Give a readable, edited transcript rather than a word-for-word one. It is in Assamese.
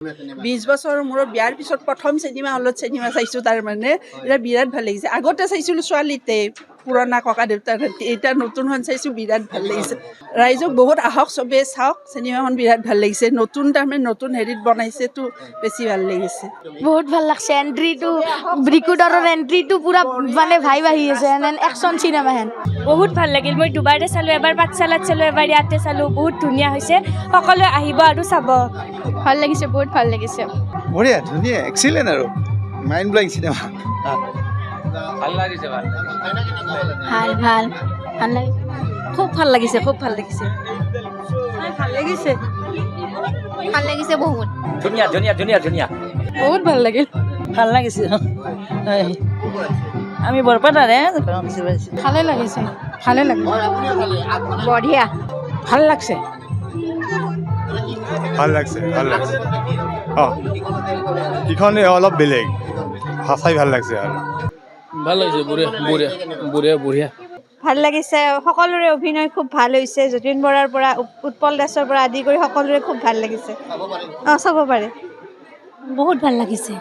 20 বছৰৰ মূৰত বিয়াৰ পিছত প্ৰথম চিনেমা হলত চিনেমা চাইছোঁ তাৰমানে এতিয়া বিৰাট ভাল লাগিছে আগতে চাইছিলোঁ ছোৱালীতে পুৰণা ককা দেউতাৰ এতিয়া নতুনখন চাইছোঁ বিৰাট ভাল লাগিছে ৰাইজক বহুত আহক চবেই চাওক চিনেমাখন বিৰাট ভাল লাগিছে নতুন তাৰমানে নতুন হেৰিত বনাইছেতো বেছি ভাল লাগিছে বহুত ভাল লাগছে এন্ট্ৰিটো ব্ৰিকুডাৰৰ এন্ট্ৰিটো পুৰা মানে ভাইব আহি আছে একশ্যন চিনেমা হেন বহুত ভাল লাগিল মই দুবাৰতে চালোঁ এবাৰ পাঠশালাত চালোঁ এবাৰ ইয়াতে চালোঁ বহুত ধুনীয়া হৈছে সকলোৱে আহিব আৰু চাব ভাল লাগিছে বহুত ভাল লাগিছে বঢ়িয়া ধুনীয়া এক্সিলেণ্ট আৰু মাইণ্ড ব্লাইং চিনেমা ভাল লাগিছে ভাল ভাল ভাল ভাল লাগিছে খুব ভাল লাগিছে খুব ভাল লাগিছে ভাল লাগিছে ভাল লাগিছে বহুত ধুনীয়া ধুনীয়া ধুনীয়া ধুনীয়া বহুত ভাল লাগিল ভাল লাগিছে আমি বৰপেটাৰে ভালে লাগিছে ভালে লাগিছে বঢ়িয়া ভাল লাগছে ভাল লাগছে অঁ ইখন অলপ বেলেগ চাই ভাল লাগছে আৰু ভাল লাগিছে বঢ়িয়া বঢ়িয়া বঢ়িয়া বঢ়িয়া ভাল লাগিছে সকলোৰে অভিনয় খুব ভাল হৈছে যতীন বৰাৰ পৰা উৎপল দাসৰ পৰা আদি কৰি সকলোৰে খুব ভাল লাগিছে চাব পাৰে বহুত ভাল লাগিছে